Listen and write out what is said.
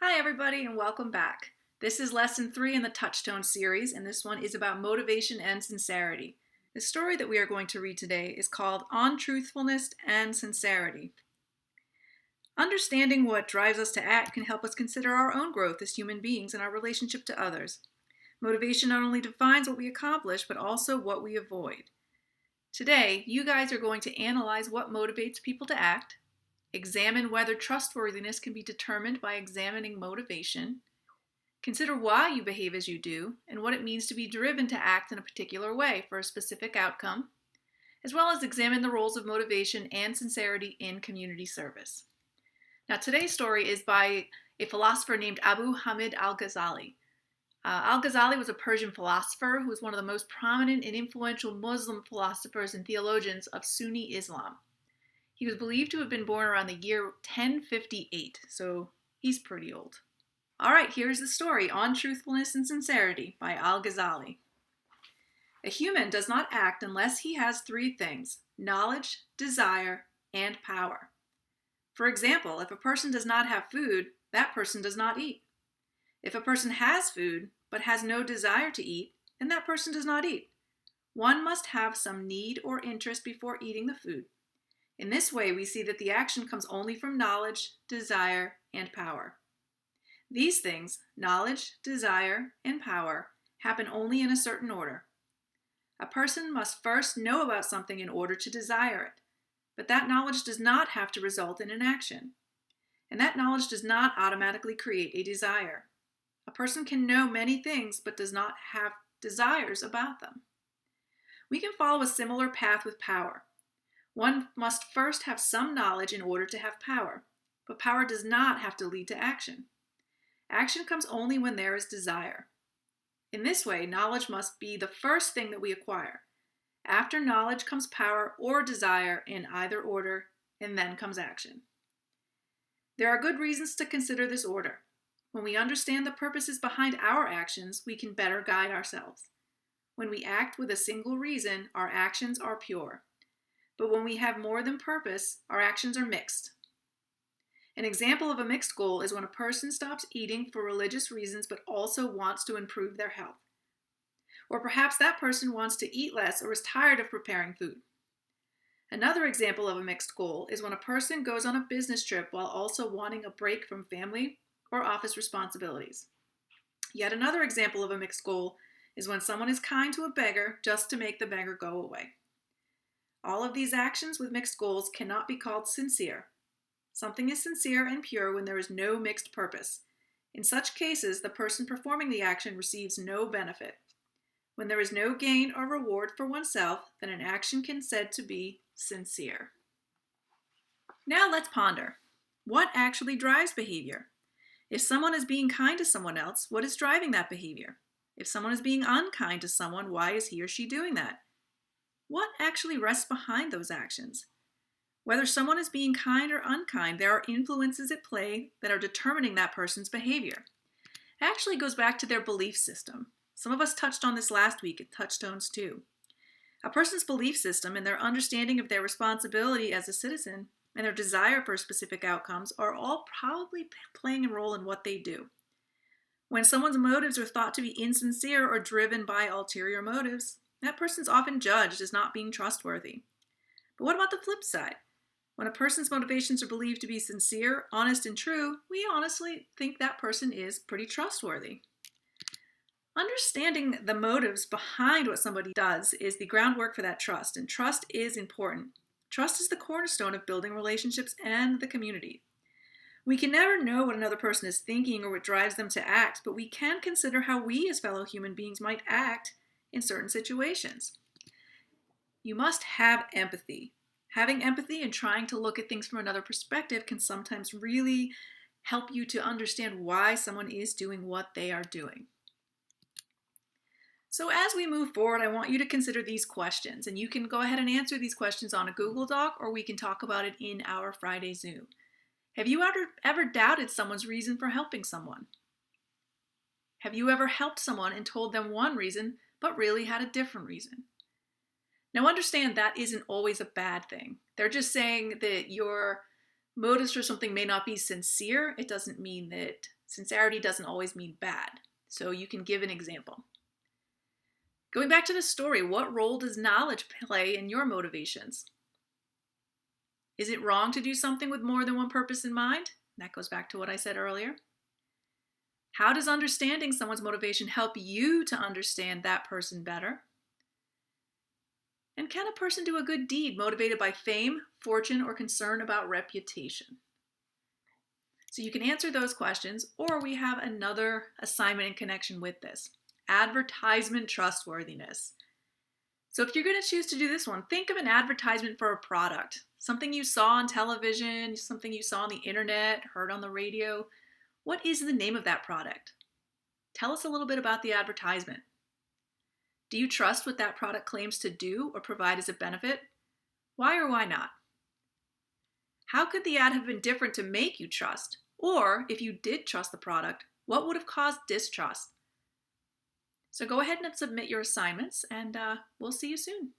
Hi everybody and welcome back. This is lesson 3 in the Touchstones series, and this one is about motivation and sincerity. The story that we are going to read today is called On Truthfulness and Sincerity. Understanding what drives us to act can help us consider our own growth as human beings and our relationship to others. Motivation not only defines what we accomplish, but also what we avoid. Today, you guys are going to analyze what motivates people to act, examine whether trustworthiness can be determined by examining motivation, consider why you behave as you do, and what it means to be driven to act in a particular way for a specific outcome, as well as examine the roles of motivation and sincerity in community service. Now, today's story is by a philosopher named Abu Hamid al-Ghazali. Al-Ghazali was a Persian philosopher who was one of the most prominent and influential Muslim philosophers and theologians of Sunni Islam. He was believed to have been born around the year 1058, so he's pretty old. All right, here's the story on Truthfulness and Sincerity by Al-Ghazali. A human does not act unless he has 3 things: knowledge, desire, and power. For example, if a person does not have food, that person does not eat. If a person has food but has no desire to eat, then that person does not eat. One must have some need or interest before eating the food. In this way, we see that the action comes only from knowledge, desire, and power. These things, knowledge, desire, and power, happen only in a certain order. A person must first know about something in order to desire it, but that knowledge does not have to result in an action, and that knowledge does not automatically create a desire. A person can know many things but does not have desires about them. We can follow a similar path with power. One must first have some knowledge in order to have power, but power does not have to lead to action. Action comes only when there is desire. In this way, knowledge must be the first thing that we acquire. After knowledge comes power or desire in either order, and then comes action. There are good reasons to consider this order. When we understand the purposes behind our actions, we can better guide ourselves. When we act with a single reason, our actions are pure. But when we have more than purpose, our actions are mixed. An example of a mixed goal is when a person stops eating for religious reasons but also wants to improve their health. Or perhaps that person wants to eat less or is tired of preparing food. Another example of a mixed goal is when a person goes on a business trip while also wanting a break from family or office responsibilities. Yet another example of a mixed goal is when someone is kind to a beggar just to make the beggar go away. All of these actions with mixed goals cannot be called sincere. Something is sincere and pure when there is no mixed purpose. In such cases, the person performing the action receives no benefit. When there is no gain or reward for oneself, then an action can be said to be sincere. Now let's ponder. What actually drives behavior? If someone is being kind to someone else, what is driving that behavior? If someone is being unkind to someone, why is he or she doing that? What actually rests behind those actions? Whether someone is being kind or unkind, there are influences at play that are determining that person's behavior. It actually goes back to their belief system. Some of us touched on this last week at Touchstones too. A person's belief system and their understanding of their responsibility as a citizen and their desire for specific outcomes are all probably playing a role in what they do. When someone's motives are thought to be insincere or driven by ulterior motives, that person's often judged as not being trustworthy. But what about the flip side? When a person's motivations are believed to be sincere, honest, and true, we honestly think that person is pretty trustworthy. Understanding the motives behind what somebody does is the groundwork for that trust, and trust is important. Trust is the cornerstone of building relationships and the community. We can never know what another person is thinking or what drives them to act, but we can consider how we as fellow human beings might act in certain situations. You must have empathy. Having empathy and trying to look at things from another perspective can sometimes really help you to understand why someone is doing what they are doing. So as we move forward, I want you to consider these questions, and you can go ahead and answer these questions on a Google Doc, or we can talk about it in our Friday Zoom. Have you ever doubted someone's reason for helping someone? Have you ever helped someone and told them one reason, but really had a different reason? Now understand that isn't always a bad thing. They're just saying that your motives for something may not be sincere. It doesn't mean that Sincerity doesn't always mean bad, so you can give an example. Going back to the story, what role does knowledge play in your motivations? Is it wrong to do something with more than one purpose in mind? That goes back to what I said earlier. How does understanding someone's motivation help you to understand that person better? And can a person do a good deed motivated by fame, fortune, or concern about reputation? So you can answer those questions, or we have another assignment in connection with this. Advertisement trustworthiness. So if you're going to choose to do this one, think of an advertisement for a product. Something you saw on television, something you saw on the internet, heard on the radio. What is the name of that product? Tell us a little bit about the advertisement. Do you trust what that product claims to do or provide as a benefit? Why or why not? How could the ad have been different to make you trust? Or if you did trust the product, what would have caused distrust? So go ahead and submit your assignments, and we'll see you soon.